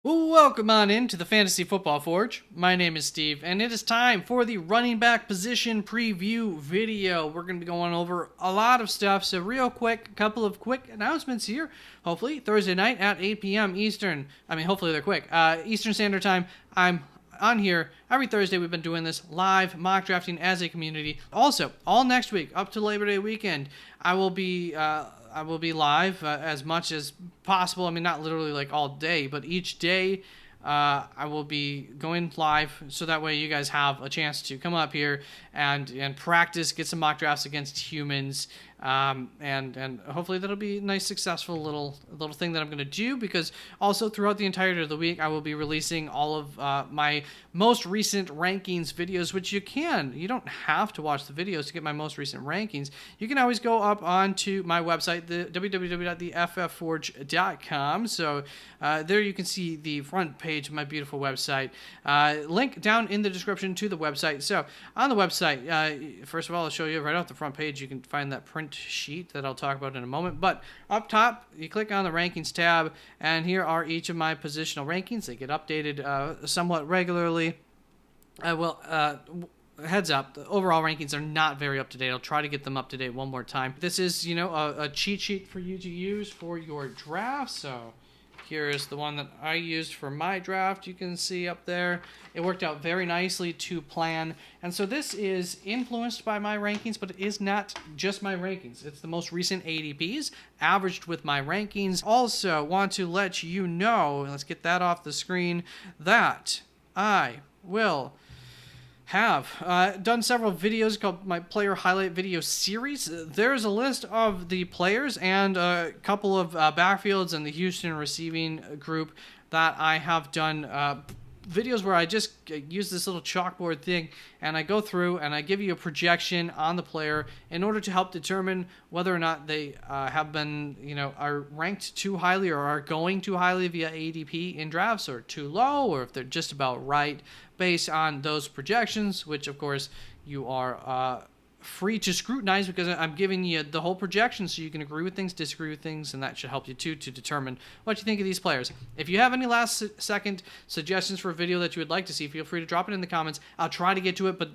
Welcome on into the Fantasy Football Forge. My name is Steve, and it is time for the running back position preview video. We're going to be going over a lot of stuff, so real quick, a couple of quick announcements here. Hopefully, Thursday night at 8 p.m. Eastern. Hopefully they're quick. Eastern Standard Time, I'm on here every Thursday. We've been doing this live mock drafting as a community. Also, all next week up to Labor Day weekend, I will be live as much as possible. I mean, not literally like all day, but each day I will be going live, so that way you guys have a chance to come up here and practice, get some mock drafts against humans, and hopefully that'll be a nice, successful little thing that I'm going to do, because also throughout the entirety of the week I will be releasing all of my most recent rankings videos, which you don't have to watch the videos to get my most recent rankings. You can always go up onto my website, the www.theffforge.com. So there you can see the front page of my beautiful website. Link down in the description to the website. So on the website, first of all, I'll show you right off the front page. You can find that print sheet that I'll talk about in a moment. But up top, you click on the rankings tab, and here are each of my positional rankings. They get updated somewhat regularly. Heads up, the overall rankings are not very up to date. I'll try to get them up to date one more time. This is, a cheat sheet for you to use for your draft. So here is the one that I used for my draft. You can see up there. It worked out very nicely to plan. And so this is influenced by my rankings, but it is not just my rankings. It's the most recent ADPs averaged with my rankings. Also want to let you know, let's get that off the screen, that I will have done several videos called my player highlight video series. There's a list of the players and a couple of backfields in the Houston receiving group that I have done videos where I just use this little chalkboard thing and I go through and I give you a projection on the player in order to help determine whether or not they have been, are ranked too highly or are going too highly via ADP in drafts, or too low, or if they're just about right based on those projections, which of course you are free to scrutinize, because I'm giving you the whole projection so you can agree with things, disagree with things, and that should help you too to determine what you think of these players. If you have any last second suggestions for a video that you would like to see, feel free to drop it in the comments. I'll try to get to it, but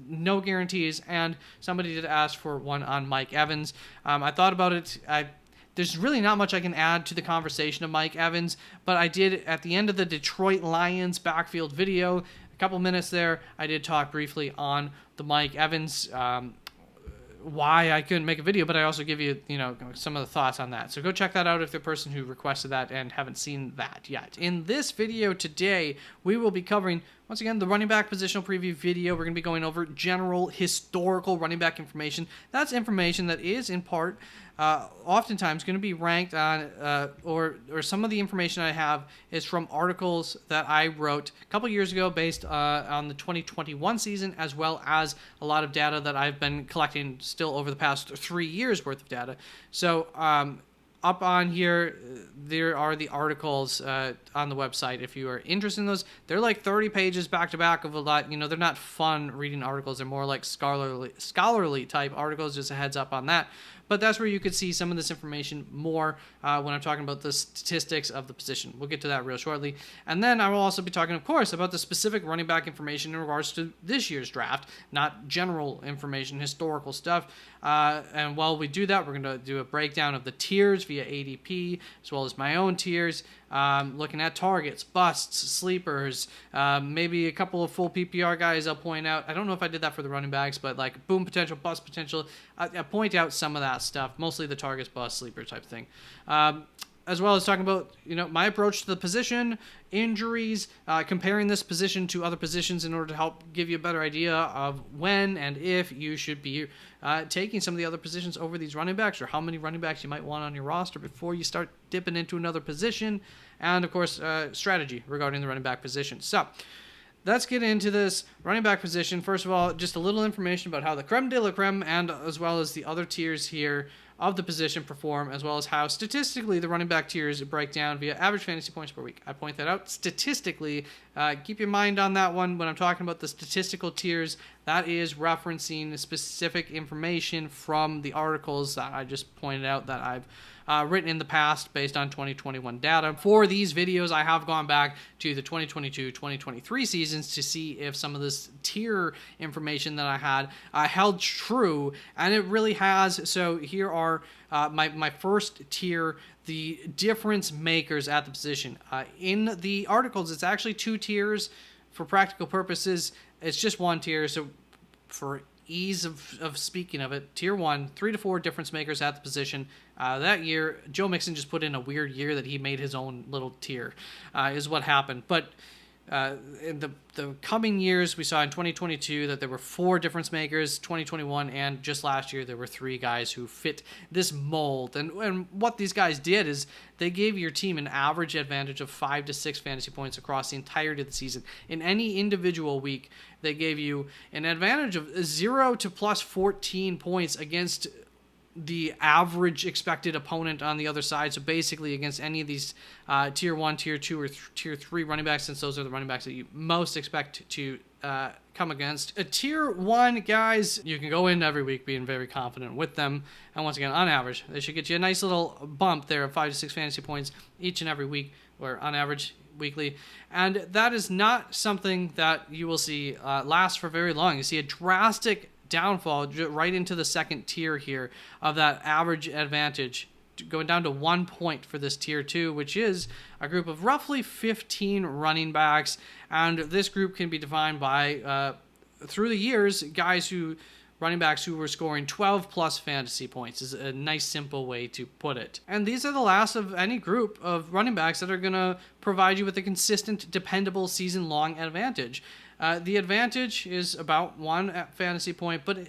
no guarantees. And somebody did ask for one on Mike Evans. I thought about it. There's really not much I can add to the conversation of Mike Evans, but I did at the end of the Detroit Lions backfield video, couple minutes there, I did talk briefly on the Mike Evans, why I couldn't make a video, but I also give you, some of the thoughts on that. So go check that out if you're the person who requested that and haven't seen that yet. In this video today, we will be covering, once again, the running back positional preview video. We're going to be going over general historical running back information. That's information that is in part oftentimes going to be ranked on, or some of the information I have is from articles that I wrote a couple years ago based on the 2021 season, as well as a lot of data that I've been collecting still over the past 3 years worth of data. So up on here, there are the articles on the website. If you are interested in those, they're like 30 pages back to back of a lot. They're not fun reading articles. They're more like scholarly type articles. Just a heads up on that. But that's where you could see some of this information more when I'm talking about the statistics of the position. We'll get to that real shortly. And then I will also be talking, of course, about the specific running back information in regards to this year's draft, not general information, historical stuff. And while we do that, we're going to do a breakdown of the tiers via ADP, as well as my own tiers, looking at targets, busts, sleepers, maybe a couple of full PPR guys I'll point out. I don't know if I did that for the running backs, but like boom potential, bust potential. I point out some of that stuff, mostly the targets, bust, sleeper type thing. As well as talking about, my approach to the position, injuries, comparing this position to other positions in order to help give you a better idea of when and if you should be taking some of the other positions over these running backs, or how many running backs you might want on your roster before you start dipping into another position, and of course, strategy regarding the running back position. So let's get into this running back position. First of all, just a little information about how the creme de la creme, and as well as the other tiers here of the position perform, as well as how statistically the running back tiers break down via average fantasy points per week. I point that out statistically. Keep your mind on that one when I'm talking about the statistical tiers. That is referencing specific information from the articles that I just pointed out that I've written in the past based on 2021 data. For these videos, I have gone back to the 2022-2023 seasons to see if some of this tier information that I had held true, and it really has. So here are my first tier, the difference makers at the position. In the articles, it's actually 2 tiers. For practical purposes, it's just 1 tier. So for ease of speaking of it, tier 1, 3 to 4 difference makers at the position. That year, Joe Mixon just put in a weird year that he made his own little tier, is what happened. But in the coming years, we saw in 2022 that there were 4 difference makers, 2021, and just last year there were 3 guys who fit this mold. And what these guys did is they gave your team an average advantage of 5 to 6 fantasy points across the entirety of the season. In any individual week, they gave you an advantage of 0 to plus 14 points against the average expected opponent on the other side. So basically against any of these tier 1, tier 2, or tier 3 running backs, since those are the running backs that you most expect to come against. A tier 1 guys, you can go in every week being very confident with them. And once again, on average, they should get you a nice little bump there of 5 to 6 fantasy points each and every week, or on average weekly. And that is not something that you will see last for very long. You see a drastic downfall right into the second tier here of that average advantage, going down to 1 point for this tier 2, which is a group of roughly 15 running backs. And this group can be defined by through the years, running backs who were scoring 12 plus fantasy points is a nice simple way to put it. And these are the last of any group of running backs that are going to provide you with a consistent, dependable season-long advantage. The advantage is about 1 fantasy point, but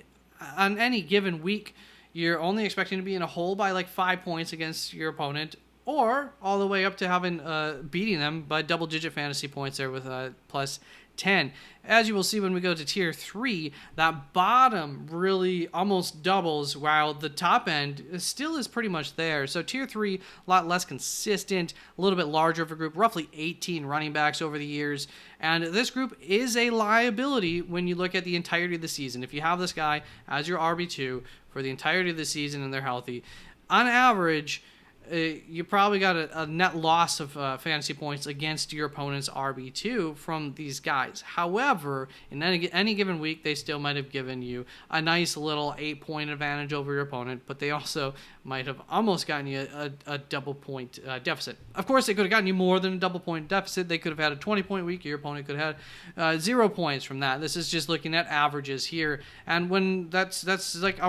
on any given week, you're only expecting to be in a hole by like 5 points against your opponent, or all the way up to having beating them by double-digit fantasy points there with plus 10. As you will see when we go to tier 3, that bottom really almost doubles, while the top end still is pretty much there. So tier 3, a lot less consistent, a little bit larger of a group, roughly 18 running backs over the years. And this group is a liability when you look at the entirety of the season. If you have this guy as your RB2 for the entirety of the season and they're healthy, on average, you probably got a net loss of fantasy points against your opponent's RB2 from these guys. However, in any given week, they still might have given you a nice little 8-point advantage over your opponent, but they also might have almost gotten you a double-point deficit. Of course, they could have gotten you more than a double-point deficit. They could have had a 20-point week. Your opponent could have had 0 points from that. This is just looking at averages here. And when that's like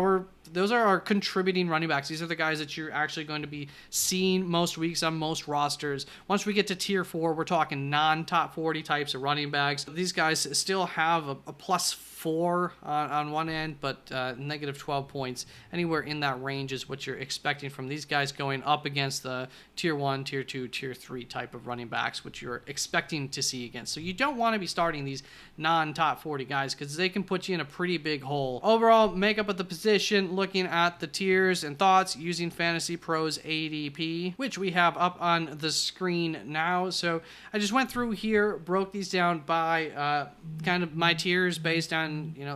those are our contributing running backs. These are the guys that you're actually going to be seeing most weeks on most rosters. Once we get to tier 4, we're talking non-top 40 types of running backs. These guys still have a plus 4 on one end, but negative 12 points. Anywhere in that range is what you're expecting from these guys going up against the tier 1, tier 2, tier 3 type of running backs, which you're expecting to see against. So you don't want to be starting these non-top 40 guys because they can put you in a pretty big hole. Overall, makeup of the position, looking at the tiers and thoughts using Fantasy Pros ADP, which we have up on the screen now. So I just went through here, broke these down by kind of my tiers based on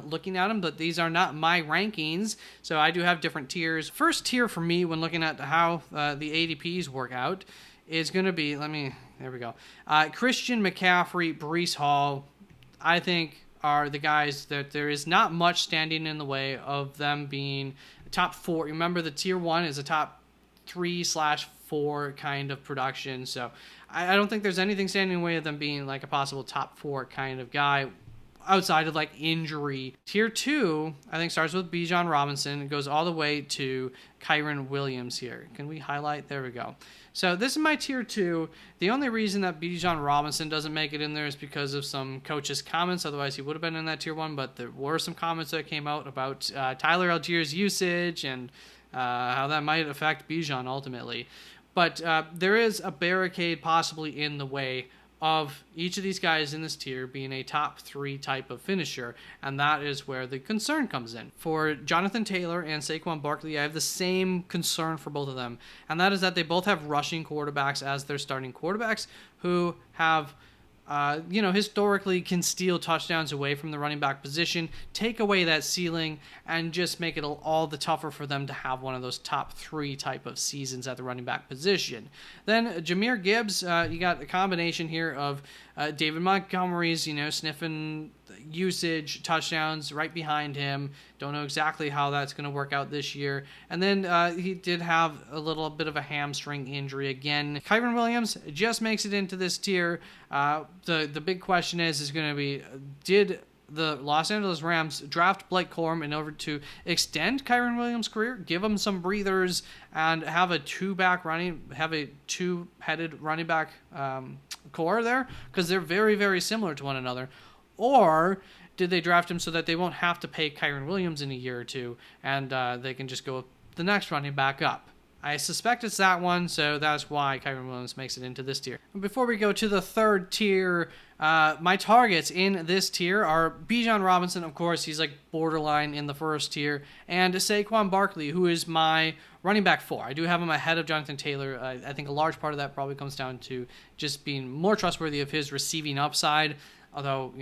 looking at them, but these are not my rankings, so I do have different tiers. First tier for me when looking at how the ADPs work out is going to be, there we go, Christian McCaffrey, Breece Hall, I think are the guys that there is not much standing in the way of them being top 4. Remember, the tier 1 is a top 3/4 kind of production, so I don't think there's anything standing in the way of them being like a possible top 4 kind of guy outside of like injury. Tier 2, I think, starts with Bijan Robinson. It goes all the way to Kyren Williams here. Can we highlight? There we go. So this is my tier 2. The only reason that Bijan Robinson doesn't make it in there is because of some coaches' comments. Otherwise, he would have been in that tier 1, but there were some comments that came out about Tyler Allgeier's usage and how that might affect Bijan ultimately. But there is a barricade possibly in the way of each of these guys in this tier being a top 3 type of finisher, and that is where the concern comes in. For Jonathan Taylor and Saquon Barkley, I have the same concern for both of them, and that is that they both have rushing quarterbacks as their starting quarterbacks who have historically can steal touchdowns away from the running back position, take away that ceiling, and just make it all the tougher for them to have one of those top 3 type of seasons at the running back position. Then Jahmyr Gibbs, you got a combination here of David Montgomery's, sniffing usage, touchdowns right behind him. Don't know exactly how that's going to work out this year. And then he did have a little bit of a hamstring injury again. Kyren Williams just makes it into this tier. The big question is going to be, did the Los Angeles Rams draft Blake Corum in order to extend Kyren Williams' career, give him some breathers, and have a two-headed running back core there? Because they're very, very similar to one another. Or did they draft him so that they won't have to pay Kyren Williams in a year or two, and they can just go the next running back up? I suspect it's that one, so that's why Kyren Williams makes it into this tier. Before we go to the third tier, my targets in this tier are Bijan Robinson, of course. He's like borderline in the first tier. And Saquon Barkley, who is my running back 4. I do have him ahead of Jonathan Taylor. I think a large part of that probably comes down to just being more trustworthy of his receiving upside. Although,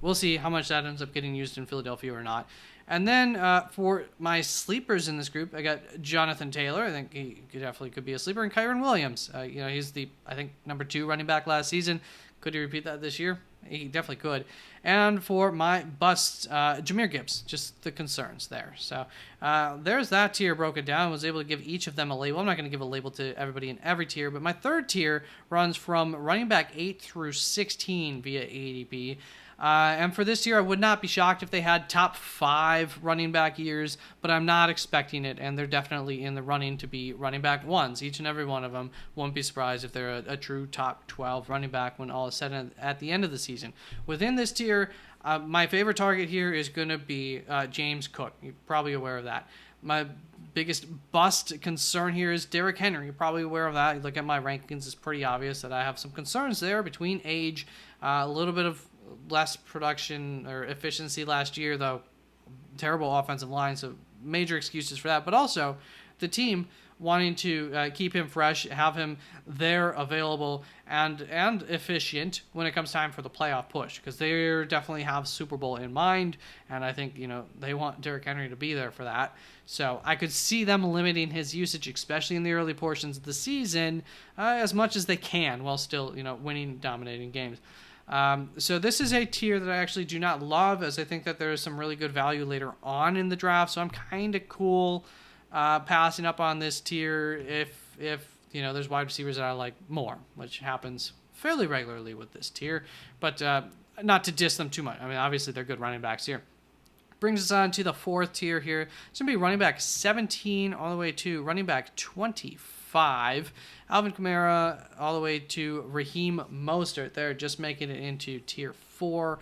we'll see how much that ends up getting used in Philadelphia or not. And then for my sleepers in this group, I got Jonathan Taylor. I think he definitely could be a sleeper. And Kyren Williams. He's I think, number 2 running back last season. Could he repeat that this year? He definitely could. And for my busts, Jahmyr Gibbs. Just the concerns there. So there's that tier broken down. I was able to give each of them a label. I'm not going to give a label to everybody in every tier, but my third tier runs from running back 8 through 16 via ADP. And for this year, I would not be shocked if they had top 5 running back years, but I'm not expecting it, and they're definitely in the running to be running back 1s, each and every one of them. Won't be surprised if they're a true top 12 running back when all is said at the end of the season. Within this tier, my favorite target here is going to be James Cook. You're probably aware of that. My biggest bust concern here is Derrick Henry. You're probably aware of that. You look at my rankings, it's pretty obvious that I have some concerns there between age, a little bit of less production or efficiency last year, though terrible offensive line, so major excuses for that. But also the team wanting to keep him fresh, have him there available and efficient when it comes time for the playoff push, because they definitely have Super Bowl in mind, and I think they want Derrick Henry to be there for that. So I could see them limiting his usage, especially in the early portions of the season, as much as they can, while still winning, dominating games. So this is a tier that I actually do not love, as I think that there is some really good value later on in the draft. So I'm kind of cool passing up on this tier if there's wide receivers that I like more, which happens fairly regularly with this tier. But not to diss them too much. I mean, obviously they're good running backs here. Brings us on to the fourth tier here. It's going to be running back 17 all the way to running back 25. Alvin Kamara all the way to Raheem Mostert. They're just making it into tier 4.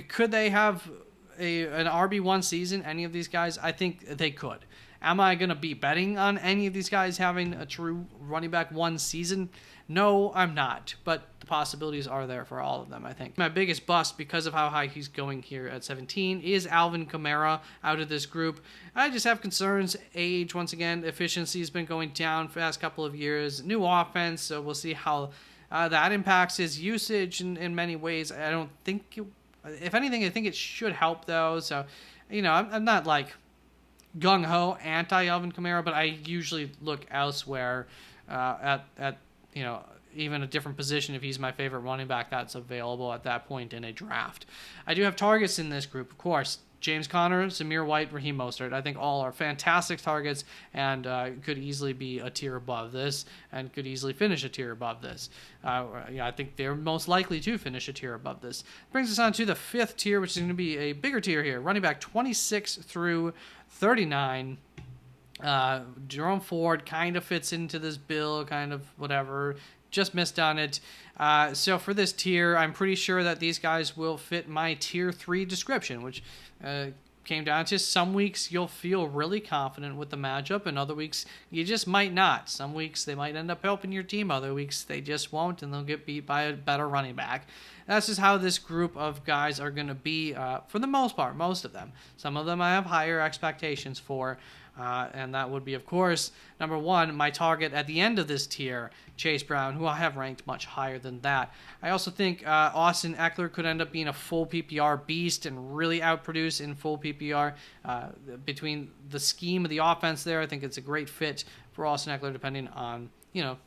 Could they have an RB1 season, any of these guys? I think they could. Am I going to be betting on any of these guys having a true running back 1 season? No, I'm not, but the possibilities are there for all of them, I think. My biggest bust, because of how high he's going here at 17, is Alvin Kamara out of this group. I just have concerns. Age, once again, efficiency has been going down for the past couple of years. New offense, so we'll see how that impacts his usage in many ways. I don't think, if anything, I think it should help, though. So, I'm not like gung-ho anti-Alvin Kamara, but I usually look elsewhere at even a different position if he's my favorite running back that's available at that point in a draft. I do have targets in this group, of course. James Conner, Zamir White, Raheem Mostert. I think all are fantastic targets and could easily be a tier above this and could easily finish a tier above this. I think they're most likely to finish a tier above this. Brings us on to the fifth tier, which is going to be a bigger tier here. Running back 26 through 39. Jerome Ford kind of fits into this bill, kind of whatever. Just missed on it. So for this tier, I'm pretty sure that these guys will fit my tier 3 description, which came down to some weeks you'll feel really confident with the matchup, and other weeks you just might not. Some weeks they might end up helping your team, other weeks they just won't, and they'll get beat by a better running back. That's just how this group of guys are going to be for the most part, most of them. Some of them I have higher expectations for, And that would be, of course, number one, my target at the end of this tier, Chase Brown, who I have ranked much higher than that. I also think Austin Eckler could end up being a full PPR beast and really outproduce in full PPR. Between the scheme of the offense there, I think it's a great fit for Austin Eckler, depending on,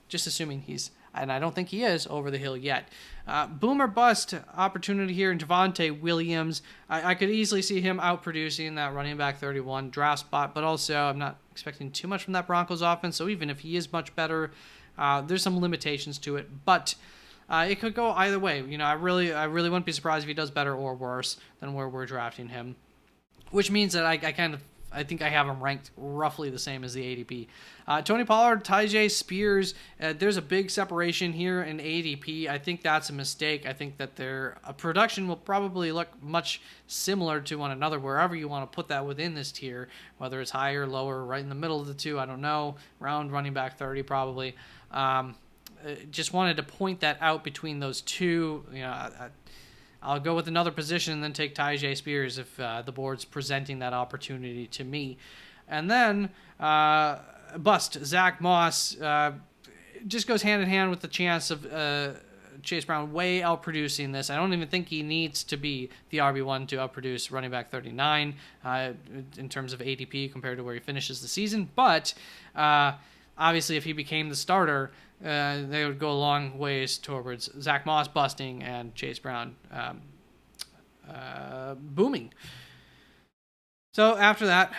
just assuming he's, and I don't think he is, over the hill yet. Boom or bust opportunity here in Javonte Williams. I could easily see him outproducing that running back 31 draft spot, but also I'm not expecting too much from that Broncos offense, so even if he is much better, there's some limitations to it, but it could go either way. I really wouldn't be surprised if he does better or worse than where we're drafting him, which means that I think I have him ranked roughly the same as the ADP. Tony Pollard, Tyjae Spears, there's a big separation here in ADP. I think that's a mistake. I think that their production will probably look much similar to one another wherever you want to put that within this tier, whether it's higher, lower, right in the middle of the two, I don't know, around running back 30 probably. Just wanted to point that out between those two. I'll go with another position and then take Tyjae Spears if the board's presenting that opportunity to me. And then bust, Zach Moss, just goes hand in hand with the chance of Chase Brown way outproducing this. I don't even think he needs to be the RB1 to outproduce running back 39 in terms of ADP compared to where he finishes the season. But obviously if he became the starter, they would go a long ways towards Zach Moss busting and Chase Brown booming. So after that,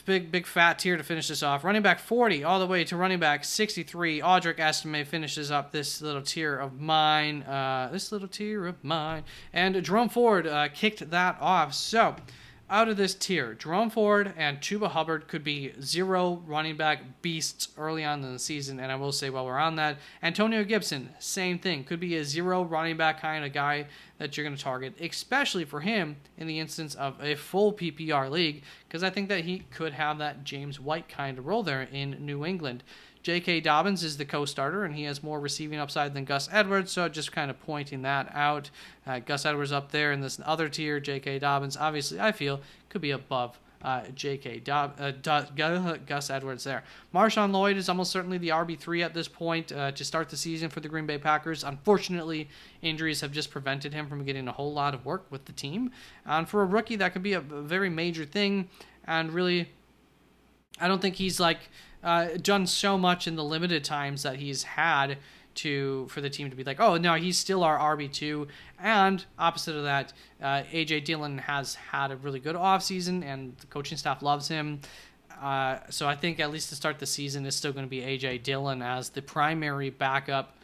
big fat tier to finish this off. Running back 40 all the way to running back 63. Audric Estime finishes up this little tier of mine. And Jerome Ford kicked that off. So out of this tier, Jerome Ford and Chuba Hubbard could be zero running back beasts early on in the season. And I will say while we're on that, Antonio Gibson, same thing. Could be a zero running back kind of guy that you're going to target, especially for him in the instance of a full PPR league, because I think that he could have that James White kind of role there in New England. J.K. Dobbins is the co-starter, and he has more receiving upside than Gus Edwards, so just kind of pointing that out. Gus Edwards up there in this other tier. J.K. Dobbins, obviously, I feel, could be above Gus Edwards there. Marshawn Lloyd is almost certainly the RB3 at this point to start the season for the Green Bay Packers. Unfortunately, injuries have just prevented him from getting a whole lot of work with the team. And for a rookie, that could be a very major thing, and really, I don't think he's done so much in the limited times that he's had for the team to be like, oh, no, he's still our RB2. And opposite of that, A.J. Dillon has had a really good offseason, and the coaching staff loves him. So I think at least to start the season, it's still going to be A.J. Dillon as the primary backup.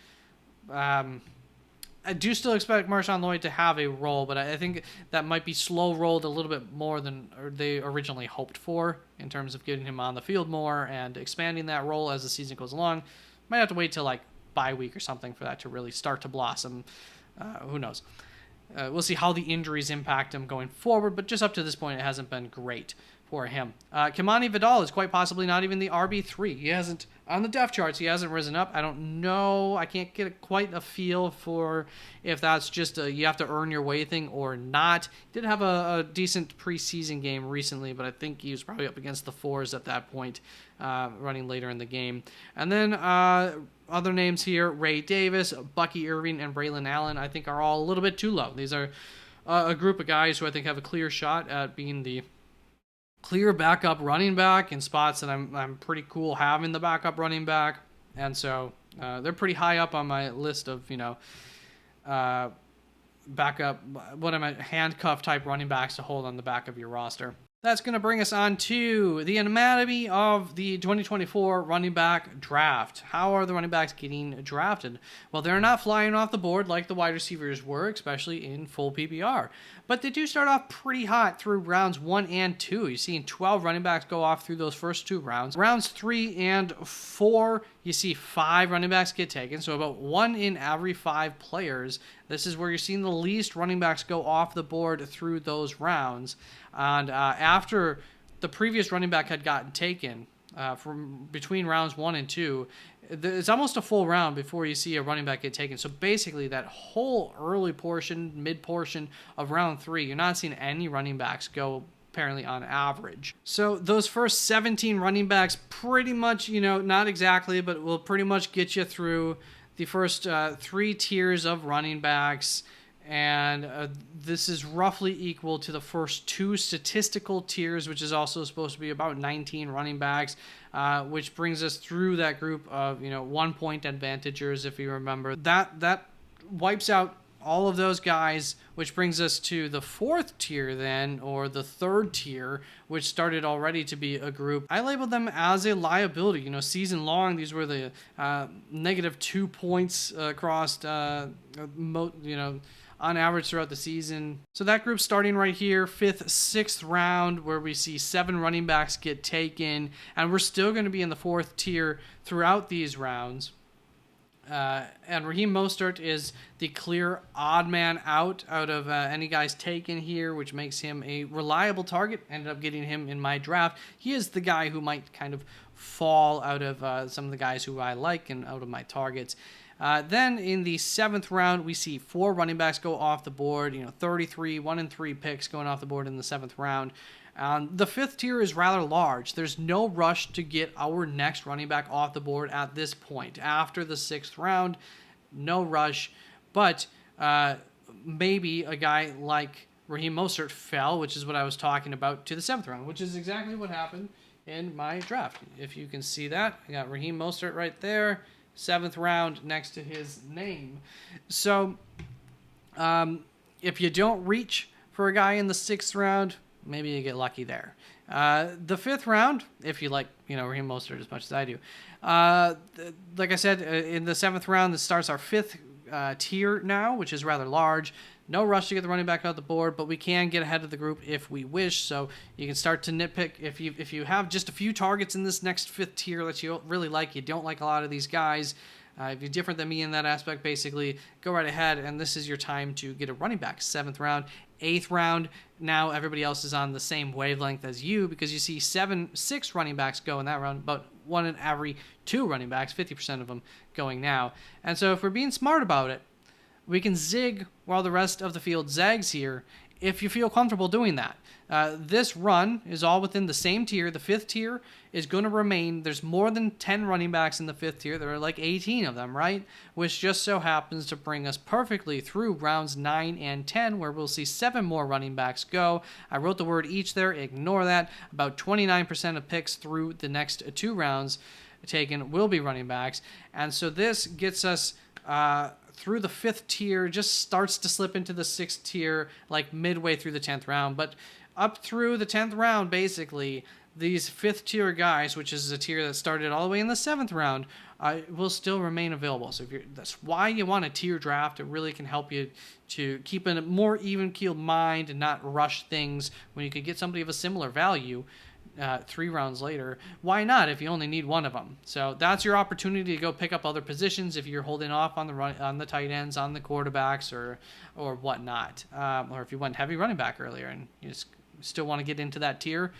I do still expect Marshawn Lloyd to have a role, but I think that might be slow-rolled a little bit more than they originally hoped for in terms of getting him on the field more and expanding that role as the season goes along. Might have to wait till bye week or something for that to really start to blossom. Who knows? We'll see how the injuries impact him going forward, but just up to this point, it hasn't been great for him. Kimani Vidal is quite possibly not even the RB3. He hasn't, on the depth charts, he hasn't risen up. I don't know. I can't get quite a feel for if that's just you have to earn your way thing or not. He did have a decent preseason game recently, but I think he was probably up against the fours at that point, running later in the game. And then other names here, Ray Davis, Bucky Irving, and Braylon Allen, I think are all a little bit too low. These are a group of guys who I think have a clear shot at being the clear backup running back in spots that I'm pretty cool having the backup running back, and so they're pretty high up on my list of backup, handcuff type running backs to hold on the back of your roster. That's going to bring us on to the anatomy of the 2024 running back draft. How are the running backs getting drafted? Well, they're not flying off the board like the wide receivers were, especially in full PPR. But they do start off pretty hot through rounds 1 and 2. You're seeing 12 running backs go off through those first two rounds. Rounds 3 and 4, you see 5 running backs get taken, so about 1 in every 5 players. This is where you're seeing the least running backs go off the board through those rounds. And after the previous running back had gotten taken from between rounds 1 and 2, it's almost a full round before you see a running back get taken. So basically that whole early portion, mid portion of round 3, you're not seeing any running backs go apparently on average. So those first 17 running backs pretty much, not exactly, but will pretty much get you through the first 3 tiers of running backs. And this is roughly equal to the first 2 statistical tiers, which is also supposed to be about 19 running backs, which brings us through that group of 1-point advantagers, if you remember. That wipes out all of those guys, which brings us to the 4th tier then, or the 3rd tier, which started already to be a group. I labeled them as a liability. Season long, these were the -2 points across, on average throughout the season. So that group starting right here, 5th, 6th round, where we see 7 running backs get taken, and we're still going to be in the 4th tier throughout these rounds. And Raheem Mostert is the clear odd man out of any guys taken here, which makes him a reliable target. Ended up getting him in my draft. He is the guy who might kind of fall out of some of the guys who I like and out of my targets. Then in the 7th round, we see 4 running backs go off the board, 33, 1 and 3 picks going off the board in the 7th round. The 5th tier is rather large. There's no rush to get our next running back off the board at this point. After the 6th round, no rush. But maybe a guy like Raheem Mostert fell, which is what I was talking about, to the 7th round, which is exactly what happened in my draft. If you can see that, I got Raheem Mostert right there, 7th round next to his name. So if you don't reach for a guy in the 6th round, maybe you get lucky there. The 5th round, if you like, Raheem Mostert as much as I do. Like I said, in the 7th round, this starts our 5th tier now, which is rather large. No rush to get the running back out the board, but we can get ahead of the group if we wish. So you can start to nitpick if you have just a few targets in this next 5th tier that you really like. You don't like a lot of these guys. If you're different than me in that aspect, basically go right ahead, and this is your time to get a running back. 7th round, 8th round. Now everybody else is on the same wavelength as you, because you see 6 running backs go in that round, about 1 in every 2 running backs, 50% of them going now. And so if we're being smart about it, we can zig while the rest of the field zags here, if you feel comfortable doing that. This run is all within the same tier. The 5th tier is going to remain. There's more than 10 running backs in the 5th tier. There are like 18 of them, right? Which just so happens to bring us perfectly through rounds 9 and 10, where we'll see 7 more running backs go. I wrote the word each there. Ignore that. About 29% of picks through the next 2 rounds taken will be running backs. And so this gets us through the 5th tier, just starts to slip into the 6th tier, like midway through the 10th round. But up through the 10th round, basically, these 5th tier guys, which is a tier that started all the way in the 7th round, will still remain available. So that's why you want a tier draft. It really can help you to keep a more even-keeled mind and not rush things when you could get somebody of a similar value 3 rounds later. Why not if you only need one of them? So that's your opportunity to go pick up other positions if you're holding off on the tight ends, on the quarterbacks, or whatnot. Or if you went heavy running back earlier and you just still want to get into that tier,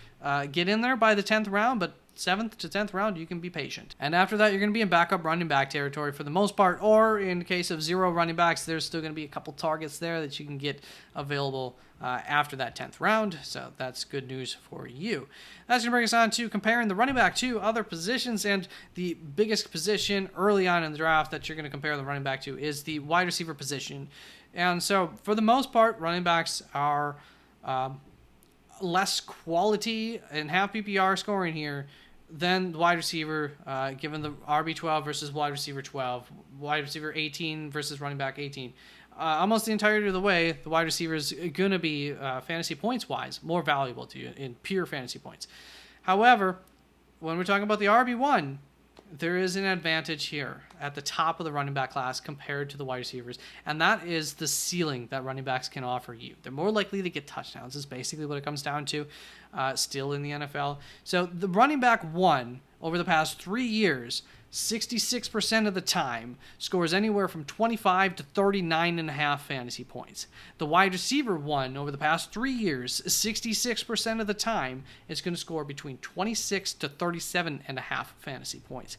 get in there by the 10th round, but 7th to 10th round, you can be patient. And after that, you're going to be in backup running back territory for the most part, or in case of 0 running backs, there's still going to be a couple targets there that you can get available after that 10th round. So that's good news for you. That's going to bring us on to comparing the running back to other positions, and the biggest position early on in the draft that you're going to compare the running back to is the wide receiver position. And so for the most part, running backs are less quality and have PPR scoring here than the wide receiver, given the RB12 versus wide receiver 12, wide receiver 18 versus running back 18. Almost the entirety of the way, the wide receiver is going to be, fantasy points-wise, more valuable to you in pure fantasy points. However, when we're talking about the RB1, there is an advantage here at the top of the running back class compared to the wide receivers, and that is the ceiling that running backs can offer you. They're more likely to get touchdowns, is basically what it comes down to, still in the NFL. So the running back 1, over the past 3 years, 66% of the time scores anywhere from 25 to 39.5 fantasy points. The wide receiver 1, over the past 3 years, 66% of the time is going to score between 26 to 37.5 fantasy points.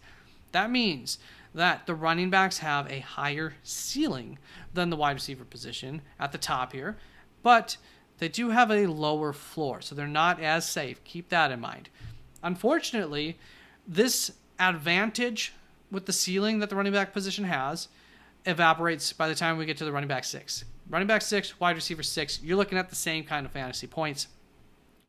That means that the running backs have a higher ceiling than the wide receiver position at the top here, but they do have a lower floor, so they're not as safe. Keep that in mind. Unfortunately, this advantage with the ceiling that the running back position has evaporates by the time we get to the running back 6. Running back 6, wide receiver 6, you're looking at the same kind of fantasy points.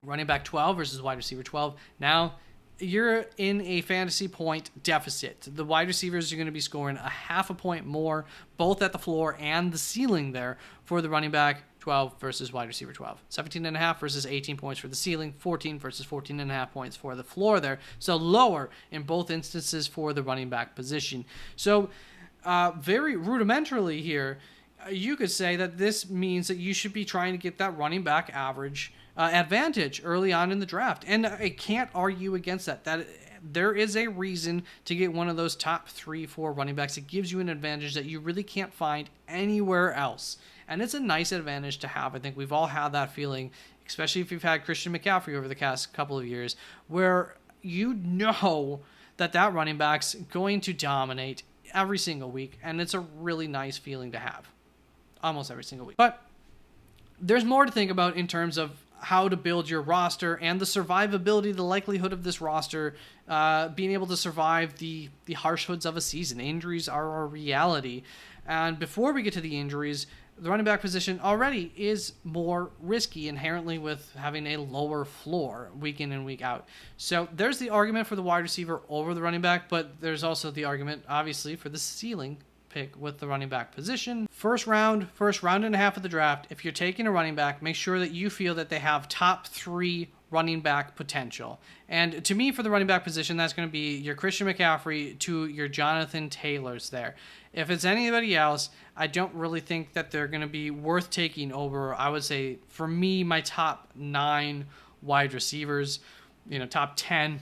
Running back 12 versus wide receiver 12. Now, you're in a fantasy point deficit. The wide receivers are going to be scoring a half a point more, both at the floor and the ceiling there for the running back 12 versus wide receiver 12. 17.5 versus 18 points for the ceiling, 14 versus 14.5 points for the floor there. So lower in both instances for the running back position. So very rudimentarily here, you could say that this means that you should be trying to get that running back average advantage early on in the draft. And I can't argue against that. That there is a reason to get one of those top 3-4 running backs. It gives you an advantage that you really can't find anywhere else. And it's a nice advantage to have. I think we've all had that feeling, especially if you've had Christian McCaffrey over the past couple of years, where you know that running back's going to dominate every single week. And it's a really nice feeling to have almost every single week. But there's more to think about in terms of how to build your roster and the survivability, the likelihood of this roster being able to survive the harshhoods of a season. Injuries are a reality. And before we get to the injuries, the running back position already is more risky inherently with having a lower floor week in and week out. So there's the argument for the wide receiver over the running back, but there's also the argument, obviously, for the ceiling pick with the running back position. First round and a half of the draft, if you're taking a running back, make sure that you feel that they have top 3 running back potential. And to me, for the running back position, that's going to be your Christian McCaffrey to your Jonathan Taylors there. If it's anybody else, I don't really think that they're going to be worth taking over, I would say, for me, my top 9 wide receivers, top 10,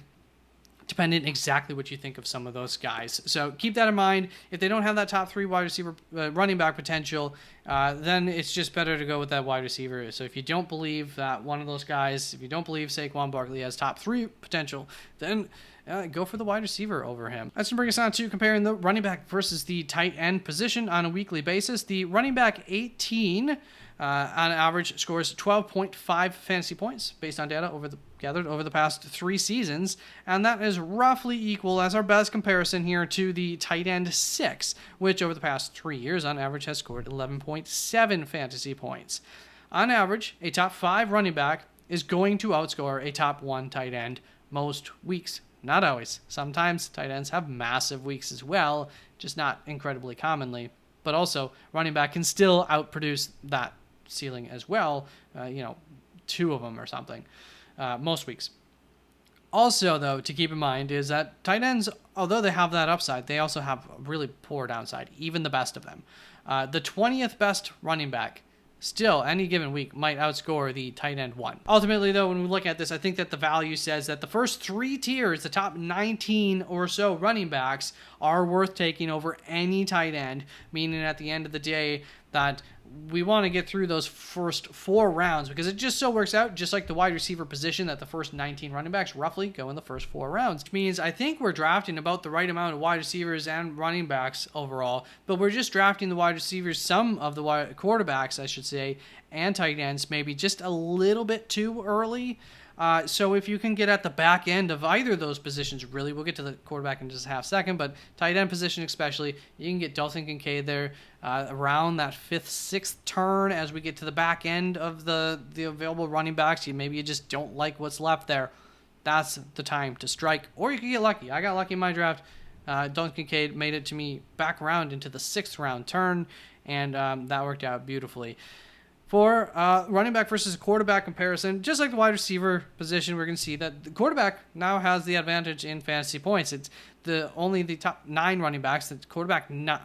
depending exactly what you think of some of those guys. So keep that in mind. If they don't have that top 3 wide receiver running back potential, then it's just better to go with that wide receiver. So if you don't believe that one of those guys, if you don't believe Saquon Barkley has top 3 potential, then go for the wide receiver over him. That's going to bring us on to comparing the running back versus the tight end position on a weekly basis. The running back 18 on average scores 12.5 fantasy points based on data gathered over the past 3 seasons, and that is roughly equal as our best comparison here to the tight end 6, which over the past 3 years on average has scored 11.7 fantasy points. On average, a top 5 running back is going to outscore a top 1 tight end most weeks. Not always. Sometimes tight ends have massive weeks as well, just not incredibly commonly. But also, running back can still outproduce that ceiling as well, 2 of them or something, most weeks. Also, though, to keep in mind is that tight ends, although they have that upside, they also have a really poor downside, even the best of them. The 20th best running back still, any given week, might outscore the tight end 1. Ultimately, though, when we look at this, I think that the value says that the first 3 tiers, the top 19 or so running backs, are worth taking over any tight end, meaning at the end of the day that we want to get through those first 4 rounds because it just so works out, just like the wide receiver position, that the first 19 running backs roughly go in the first 4 rounds, which means I think we're drafting about the right amount of wide receivers and running backs overall, but we're just drafting the wide receivers, some of the quarterbacks, I should say, and tight ends maybe just a little bit too early. So if you can get at the back end of either of those positions, really, we'll get to the quarterback in just a half second, but tight end position especially, you can get Dalton Kincaid there around that 5th, 6th turn as we get to the back end of the available running backs. Maybe you just don't like what's left there. That's the time to strike. Or you can get lucky. I got lucky in my draft. Dalton Kincaid made it to me back around into the 6th round turn, and that worked out beautifully. For running back versus quarterback comparison, just like the wide receiver position, we're going to see that the quarterback now has the advantage in fantasy points. It's only the top 9 running backs. The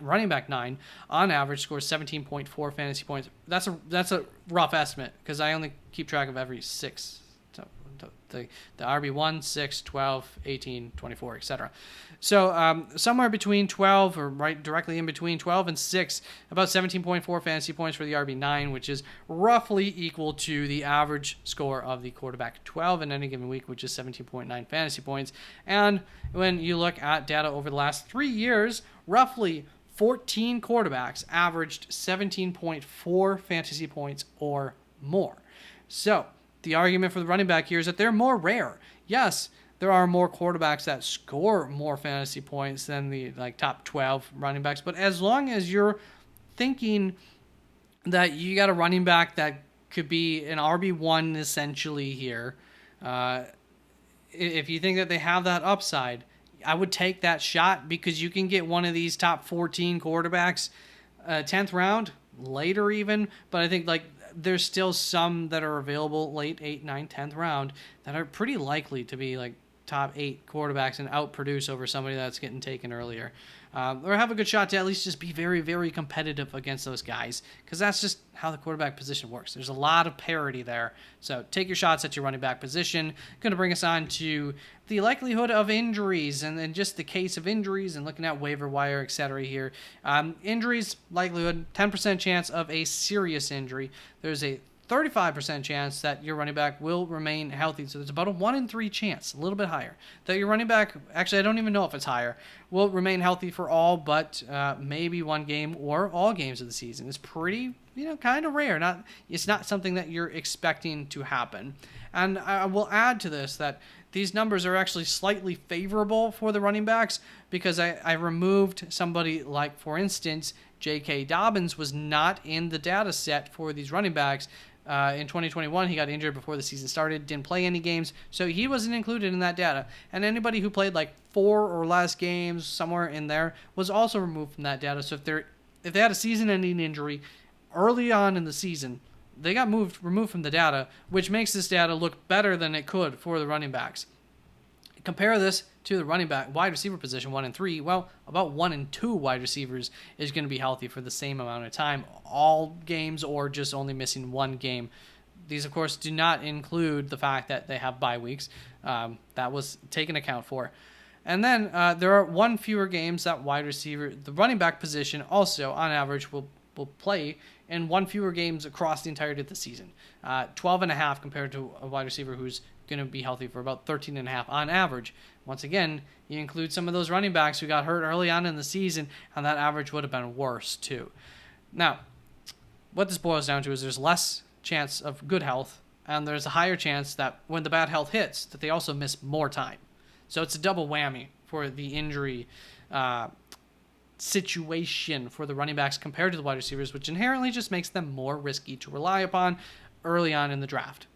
running back 9 on average scores 17.4 fantasy points. That's a rough estimate because I only keep track of every 6. The RB1, 6, 12, 18, 24, etc. So somewhere between 12 or right directly in between 12 and 6, about 17.4 fantasy points for the RB9, which is roughly equal to the average score of the quarterback 12 in any given week, which is 17.9 fantasy points. And when you look at data over the last 3 years, roughly 14 quarterbacks averaged 17.4 fantasy points or more. So the argument for the running back here is that they're more rare. Yes, there are more quarterbacks that score more fantasy points than the top 12 running backs, but as long as you're thinking that you got a running back that could be an RB1 essentially here, if you think that they have that upside, I would take that shot, because you can get one of these top 14 quarterbacks 10th round, later even, but I think there's still some that are available late 8, 9, 10th round that are pretty likely to be top 8 quarterbacks and outproduce over somebody that's getting taken earlier. Or have a good shot to at least just be very, very competitive against those guys, because that's just how the quarterback position works. There's a lot of parity there. So take your shots at your running back position. Going to bring us on to the likelihood of injuries, and then just the case of injuries and looking at waiver wire, etc. here. Injuries, likelihood, 10% chance of a serious injury. There's a 35% chance that your running back will remain healthy. So there's about a 1 in 3 chance, a little bit higher, that your running back, actually I don't even know if it's higher, will remain healthy for all but maybe one game or all games of the season. It's pretty, kind of rare. It's not something that you're expecting to happen. And I will add to this that these numbers are actually slightly favorable for the running backs, because I removed somebody like, for instance, J.K. Dobbins was not in the data set for these running backs. In 2021, he got injured before the season started, didn't play any games, so he wasn't included in that data. And anybody who played 4 or less games, somewhere in there, was also removed from that data. So if they had a season-ending injury early on in the season, they got removed from the data, which makes this data look better than it could for the running backs. Compare this to the running back wide receiver position, 1 in 3. Well, about 1 in 2 wide receivers is going to be healthy for the same amount of time, all games or just only missing one game. These, of course, do not include the fact that they have bye weeks. That was taken account for. And then there are 1 fewer games that the running back position also, on average, will play in 1 fewer games across the entirety of the season. 12.5 compared to a wide receiver who's going to be healthy for about 13.5 on average. Once again, you include some of those running backs who got hurt early on in the season, and that average would have been worse too. Now, what this boils down to is there's less chance of good health, and there's a higher chance that when the bad health hits, that they also miss more time. So it's a double whammy for the injury situation for the running backs compared to the wide receivers, which inherently just makes them more risky to rely upon early on in the draft.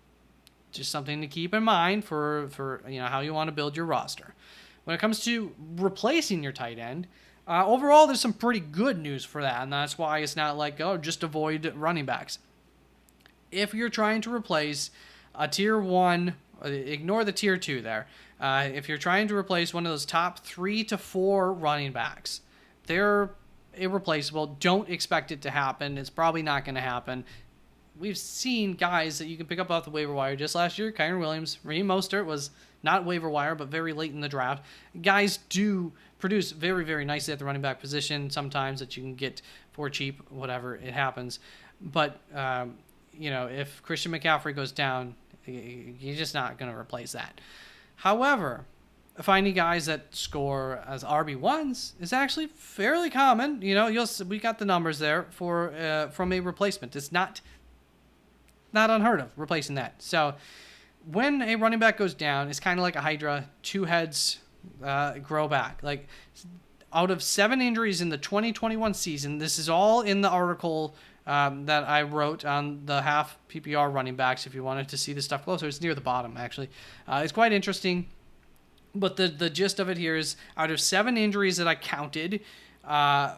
Just something to keep in mind for how you want to build your roster. When it comes to replacing your tight end, overall there's some pretty good news for that, and that's why it's not just avoid running backs. If you're trying to replace a tier 1, ignore the tier 2 there. If you're trying to replace one of those top 3 to 4 running backs, they're irreplaceable. Don't expect it to happen. It's probably not going to happen. We've seen guys that you can pick up off the waiver wire. Just last year, Kyren Williams, Raheem Mostert was not waiver wire, but very late in the draft. Guys do produce very, very nicely at the running back position sometimes that you can get for cheap, whatever, it happens. But, if Christian McCaffrey goes down, you're just not going to replace that. However, finding guys that score as RB1s is actually fairly common. We got the numbers there from a replacement. It's not unheard of, replacing that. So when a running back goes down, it's kind of like a hydra. 2 heads grow back. Out of 7 injuries in the 2021 season, this is all in the article that I wrote on the half PPR running backs. If you wanted to see the stuff closer, it's near the bottom, actually. It's quite interesting. But the gist of it here is, out of 7 injuries that I counted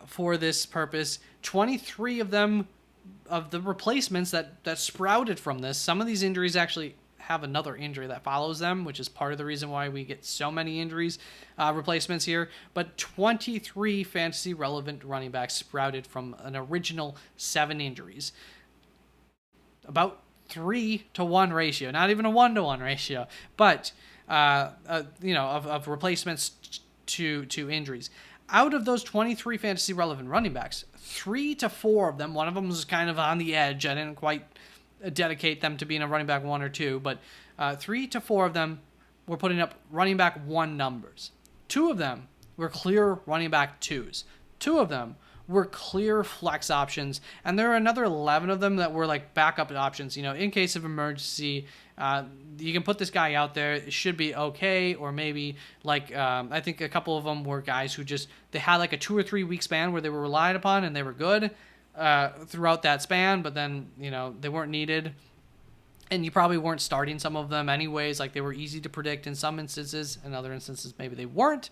for this purpose, 23 of them, of the replacements that sprouted from this, some of these injuries actually have another injury that follows them, which is part of the reason why we get so many injuries, replacements here. But 23 fantasy relevant running backs sprouted from an original 7 injuries. About 3-to-1 ratio, not even a 1-to-1 ratio, but of replacements to injuries. Out of those 23 fantasy relevant running backs, 3 to 4 of them, one of them was kind of on the edge. I didn't quite dedicate them to being a running back 1 or 2, but 3 to 4 of them were putting up running back 1 numbers. 2 of them were clear running back 2s. 2 of them were clear flex options, and there are another 11 of them that were like backup options. In case of emergency, you can put this guy out there. It should be okay, or maybe like I think a couple of them were guys who they had like a 2 or 3 week span where they were relied upon and they were good throughout that span, but then they weren't needed. And you probably weren't starting some of them anyways. Like, they were easy to predict in some instances. In other instances, maybe they weren't.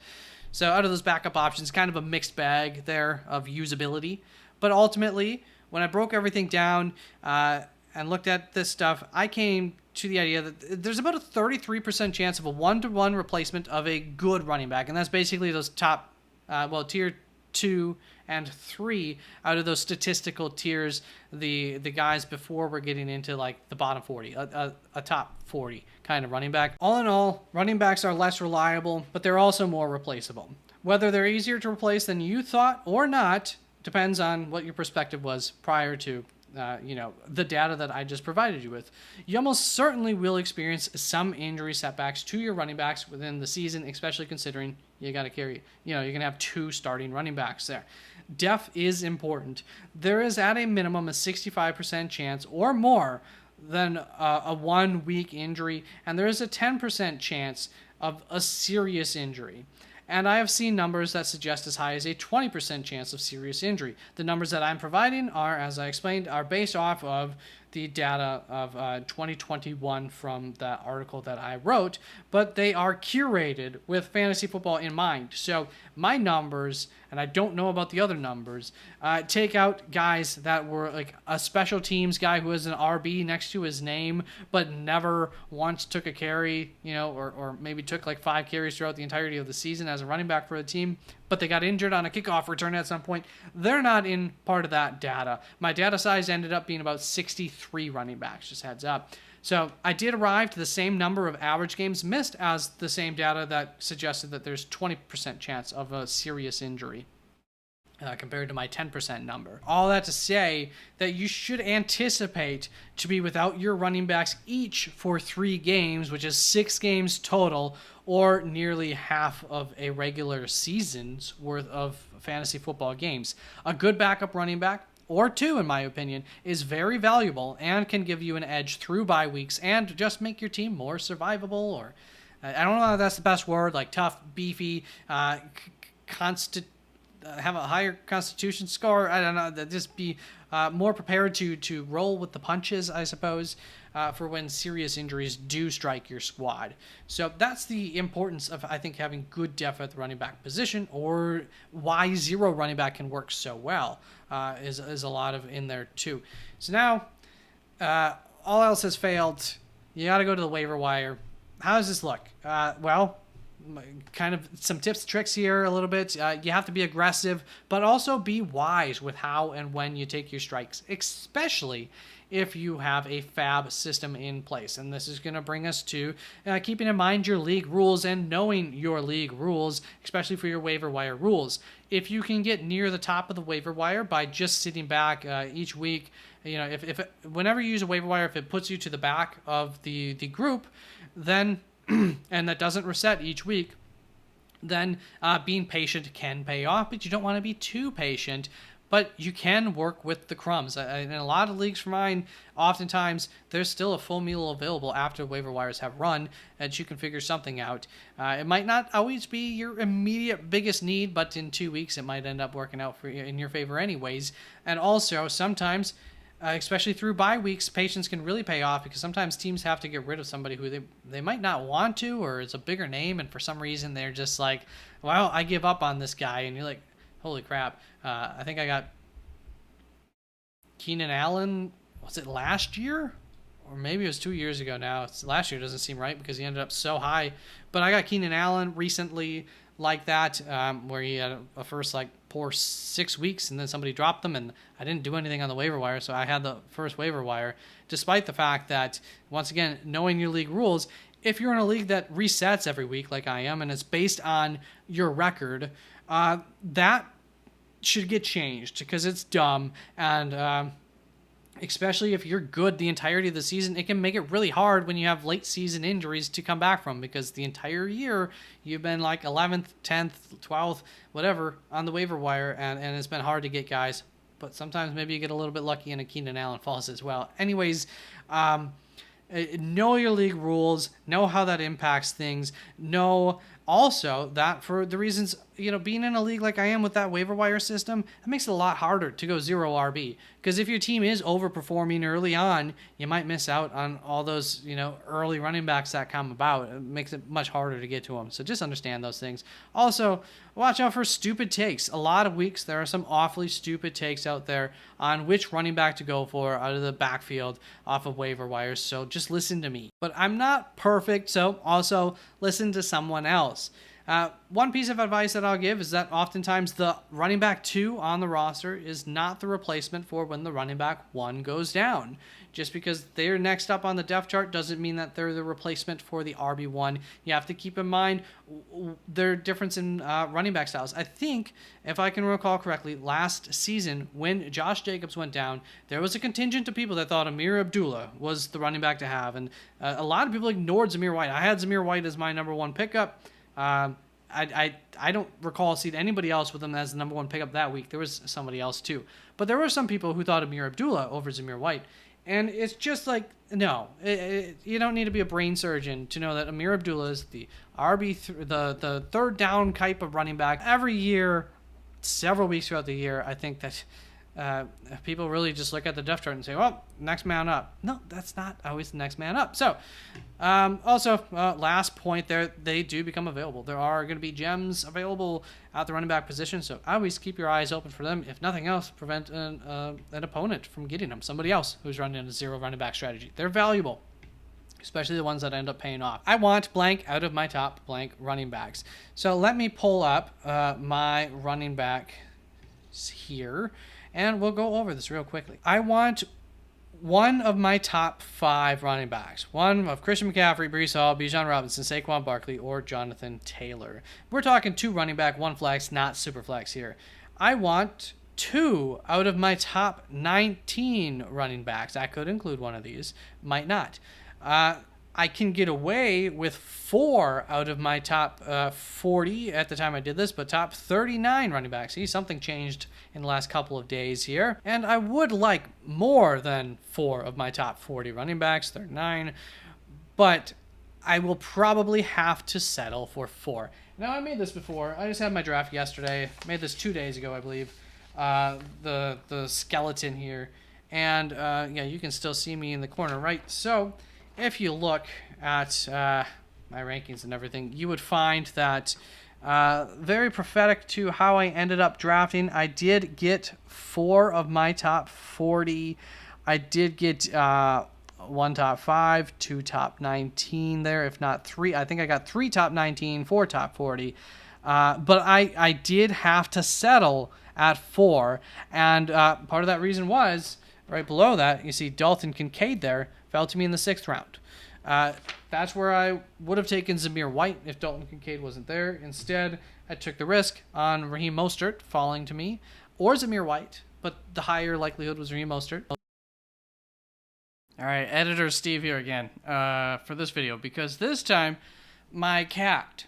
So out of those backup options, kind of a mixed bag there of usability. But ultimately, when I broke everything down and looked at this stuff, I came to the idea that there's about a 33% chance of a 1-to-1 replacement of a good running back. And that's basically those top, tier 2 and 3 out of those statistical tiers, the guys before we're getting into like the bottom 40, a top 40 kind of running back. All in all, running backs are less reliable, but they're also more replaceable. Whether they're easier to replace than you thought or not depends on what your perspective was prior to the data that I just provided you with. You almost certainly will experience some injury setbacks to your running backs within the season, especially considering you got to carry, you're going to have 2 starting running backs there. Depth is important. There is at a minimum a 65% chance or more than a 1 week injury, and there is a 10% chance of a serious injury. And I have seen numbers that suggest as high as a 20% chance of serious injury. The numbers that I'm providing are, as I explained, are based off of the data of 2021 from that article that I wrote, but they are curated with fantasy football in mind. So my numbers, and I don't know about the other numbers, take out guys that were like a special teams guy who has an RB next to his name, but never once took a carry, or maybe took like 5 carries throughout the entirety of the season as a running back for the team, but they got injured on a kickoff return at some point. They're not in part of that data. My data size ended up being about 63 running backs, just heads up. So I did arrive to the same number of average games missed as the same data that suggested that there's 20% chance of a serious injury. Compared to my 10% number. All that to say that you should anticipate to be without your running backs each for 3 games, which is 6 games total, or nearly half of a regular season's worth of fantasy football games. A good backup running back, or 2 in my opinion, is very valuable and can give you an edge through bye weeks and just make your team more survivable, or I don't know if that's the best word, like tough, beefy, have a higher constitution score. I don't know, just be more prepared to roll with the punches, I suppose, for when serious injuries do strike your squad. So that's the importance of, I think, having good depth at the running back position, or why 0 running back can work so well, is a lot of in there too. So now, all else has failed. You got to go to the waiver wire. How does this look? Kind of some tips, tricks here a little bit. You have to be aggressive, but also be wise with how and when you take your strikes, especially if you have a fab system in place. And this is going to bring us to keeping in mind your league rules and knowing your league rules, especially for your waiver wire rules. If you can get near the top of the waiver wire by just sitting back each week, whenever you use a waiver wire, if it puts you to the back of the group, then and that doesn't reset each week, then being patient can pay off, but you don't want to be too patient. But you can work with the crumbs. In a lot of leagues for mine, oftentimes there's still a full meal available after waiver wires have run, and you can figure something out. It might not always be your immediate biggest need, but in 2 weeks it might end up working out for you in your favor anyways. And also sometimes, especially through bye weeks, patience can really pay off, because sometimes teams have to get rid of somebody who they might not want to, or it's a bigger name, and for some reason they're just like, well, I give up on this guy, and you're like, holy crap. I think I got Keenan Allen, was it last year? Or maybe it was 2 years ago now. Last year doesn't seem right because he ended up so high. But I got Keenan Allen recently like that, where he had a first poor 6 weeks, and then somebody dropped them, and I didn't do anything on the waiver wire, so I had the first waiver wire, despite the fact that, once again, knowing your league rules, if you're in a league that resets every week like I am, and it's based on your record, that should get changed, because it's dumb, and especially if you're good the entirety of the season, it can make it really hard when you have late season injuries to come back from, because the entire year you've been like 11th, 10th, 12th, whatever on the waiver wire, and it's been hard to get guys. But sometimes maybe you get a little bit lucky and a Keenan Allen falls as well. Anyways, know your league rules, know how that impacts things, know also that for the reasons, being in a league like I am with that waiver wire system, it makes it a lot harder to go 0 RB. Because if your team is overperforming early on, you might miss out on all those, early running backs that come about. It makes it much harder to get to them. So just understand those things. Also, watch out for stupid takes. A lot of weeks, there are some awfully stupid takes out there on which running back to go for out of the backfield off of waiver wires. So just listen to me. But I'm not perfect, so also listen to someone else. One piece of advice that I'll give is that oftentimes the running back 2 on the roster is not the replacement for when the running back 1 goes down. Just because they're next up on the depth chart doesn't mean that they're the replacement for the RB1. You have to keep in mind their difference in running back styles. I think, if I can recall correctly, last season when Josh Jacobs went down, there was a contingent of people that thought Amir Abdullah was the running back to have. And a lot of people ignored Zamir White. I had Zamir White as my number 1 pickup. I don't recall seeing anybody else with him as the number 1 pickup that week. There was somebody else too. But there were some people who thought Amir Abdullah over Zamir White. And it's just like, no, you don't need to be a brain surgeon to know that Amir Abdullah is the the third down type of running back. Every year, several weeks throughout the year, I think that people really just look at the depth chart and say, well, next man up. No, that's not always the next man up. So also, last point there, they do become available. There are going to be gems available at the running back position, so always keep your eyes open for them. If nothing else, prevent an opponent from getting them. Somebody else who's running a 0 running back strategy. They're valuable, especially the ones that end up paying off. I want blank out of my top blank running backs. So let me pull up my running back here, and we'll go over this real quickly. I want one of my top 5 running backs. One of Christian McCaffrey, Breece Hall, Bijan Robinson, Saquon Barkley, or Jonathan Taylor. We're talking 2 running back, 1 flex, not super flex here. I want 2 out of my top 19 running backs. I could include one of these, might not. I can get away with 4 out of my top 40 at the time I did this, but top 39 running backs. See, something changed in the last couple of days here. And I would like more than 4 of my top 40 running backs, 39, but I will probably have to settle for 4. Now, I made this before. I just had my draft yesterday. Made this 2 days ago, I believe. The skeleton here. And yeah, you can still see me in the corner, right? So if you look at my rankings and everything, you would find that very prophetic to how I ended up drafting. I did get 4 of my top 40. I did get 1 top 5, 2 top 19 there, if not 3. I think I got 3 top 19, 4 top 40. But I did have to settle at 4. And part of that reason was, right below that, you see Dalton Kincaid there, fell to me in the 6th round. That's where I would have taken Zamir White if Dalton Kincaid wasn't there. Instead, I took the risk on Raheem Mostert falling to me, or Zamir White, but the higher likelihood was Raheem Mostert. All right, editor Steve here again for this video, because this time my cat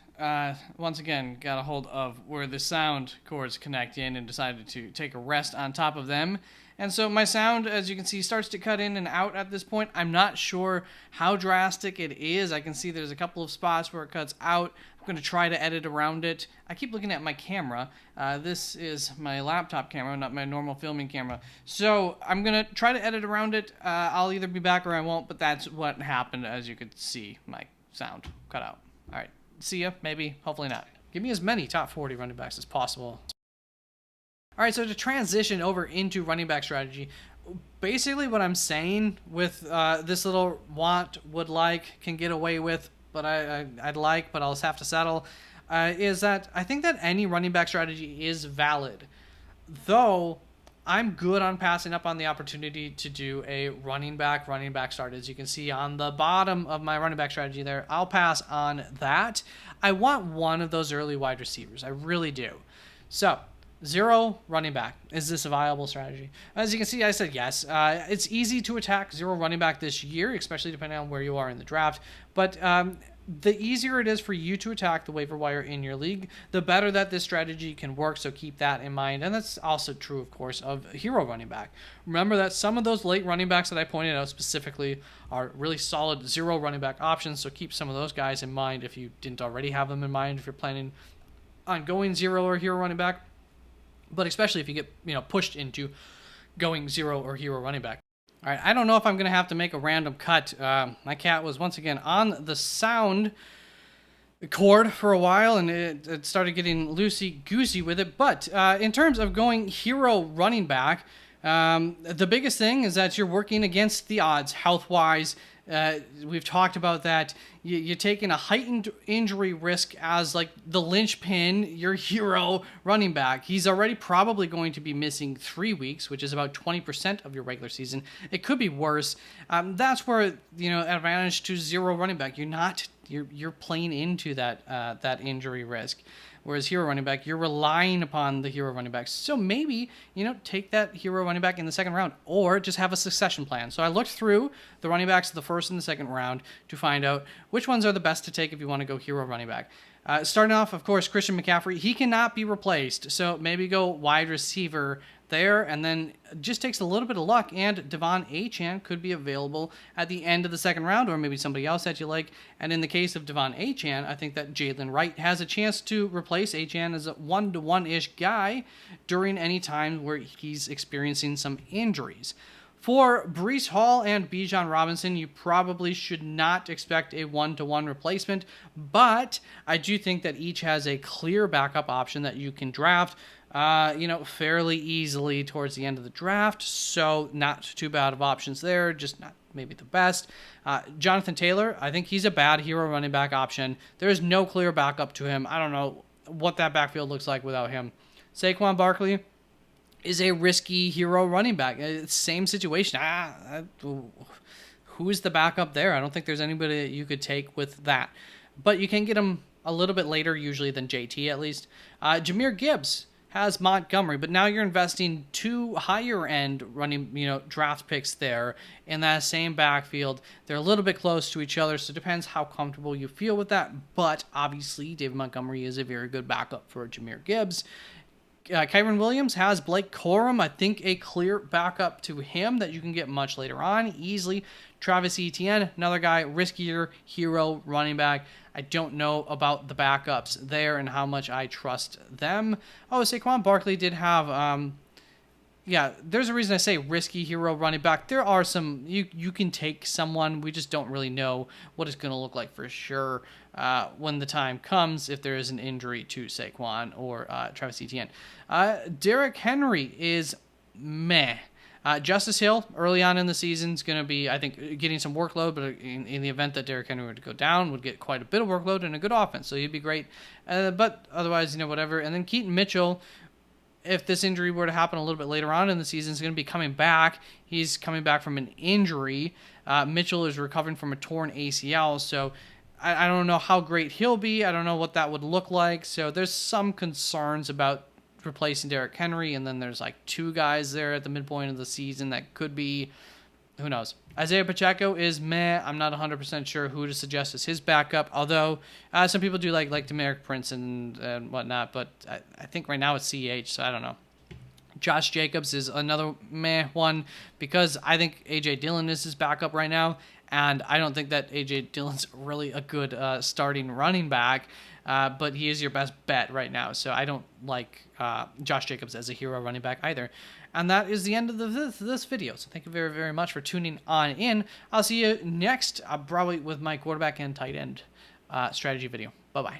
once again got a hold of where the sound cords connect in and decided to take a rest on top of them. And so my sound, as you can see, starts to cut in and out at this point. I'm not sure how drastic it is. I can see there's a couple of spots where it cuts out. I'm going to try to edit around it. I keep looking at my camera. This is my laptop camera, not my normal filming camera. So I'm going to try to edit around it. I'll either be back or I won't, but that's what happened. As you could see, my sound cut out. All right. See ya. Maybe. Hopefully not. Give me as many top 40 running backs as possible. All right, so to transition over into running back strategy, basically what I'm saying with this little want, would like, can get away with, but I'd like, but I'll just have to settle, is that I think that any running back strategy is valid. Though, I'm good on passing up on the opportunity to do a running back start. As you can see on the bottom of my running back strategy there, I'll pass on that. I want one of those early wide receivers. I really do. So, Zero running back. Is this a viable strategy? As you can see, I said yes. It's easy to attack zero running back this year, especially depending on where you are in the draft. But the easier it is for you to attack the waiver wire in your league, the better that this strategy can work. So keep that in mind. And that's also true, of course, of hero running back. Remember that some of those late running backs that I pointed out specifically are really solid zero running back options. So keep some of those guys in mind if you didn't already have them in mind, if you're planning on going zero or hero running back. But especially if you get pushed into going zero or hero running back. All right, I don't know if I'm going to have to make a random cut. My cat was once again on the sound cord for a while, and it started getting loosey-goosey with it. But in terms of going hero running back, the biggest thing is that you're working against the odds health-wise. We've talked about that. You're taking a heightened injury risk as like the linchpin, your hero running back. He's already probably going to be missing 3 weeks, which is about 20% of your regular season. It could be worse. That's where advantage to zero running back. You're playing into that injury risk. Whereas hero running back, you're relying upon the hero running back. So maybe, take that hero running back in the second round or just have a succession plan. So I looked through the running backs of the first and the second round to find out which ones are the best to take if you want to go hero running back. Starting off, of course, Christian McCaffrey. He cannot be replaced. So maybe go wide receiver there, and then just takes a little bit of luck, and Devon Achane could be available at the end of the second round, or maybe somebody else that you like. And in the case of Devon Achane, I think that Jalen Wright has a chance to replace Achane as a 1-to-1-ish guy during any time where he's experiencing some injuries. For Breece Hall and Bijan Robinson, you probably should not expect a 1-to-1 replacement, but I do think that each has a clear backup option that you can draft fairly easily towards the end of the draft. So not too bad of options there, just not maybe the best. Jonathan Taylor, I think he's a bad hero running back option. There is no clear backup to him. I don't know what that backfield looks like without him. Saquon Barkley is a risky hero running back. Same situation. Who's the backup there? I don't think there's anybody that you could take with that. But you can get him a little bit later usually than JT at least. Jahmyr Gibbs has Montgomery, but now you're investing 2 higher-end running, draft picks there in that same backfield. They're a little bit close to each other, so it depends how comfortable you feel with that. But obviously, David Montgomery is a very good backup for Jahmyr Gibbs. Kyren Williams has Blake Corum, I think a clear backup to him that you can get much later on easily. Travis Etienne, another guy, riskier hero running back. I don't know about the backups there and how much I trust them. Oh, Saquon Barkley did have, there's a reason I say risky hero running back. There are some, you can take someone, we just don't really know what it's going to look like for sure when the time comes, if there is an injury to Saquon or Travis Etienne. Derrick Henry is meh. Justice Hill, early on in the season, is going to be, I think, getting some workload, but in the event that Derrick Henry were to go down, would get quite a bit of workload and a good offense, so he'd be great. But otherwise, whatever. And then Keaton Mitchell, if this injury were to happen a little bit later on in the season, is going to be coming back. He's coming back from an injury. Mitchell is recovering from a torn ACL, so I don't know how great he'll be. I don't know what that would look like, so there's some concerns about replacing Derrick Henry, and then there's like 2 guys there at the midpoint of the season that could be, who knows. Isaiah Pacheco is meh. I'm not 100% sure who to suggest as his backup, although some people do like De'Amaric Prince and whatnot, but I think right now it's CH, so I don't know. Josh Jacobs is another meh one because I think A.J. Dillon is his backup right now, and I don't think that A.J. Dillon's really a good starting running back, but he is your best bet right now, so I don't like Josh Jacobs as a hero running back either. And that is the end of this video, so thank you very, very much for tuning on in. I'll see you next, probably with my quarterback and tight end strategy video. Bye-bye.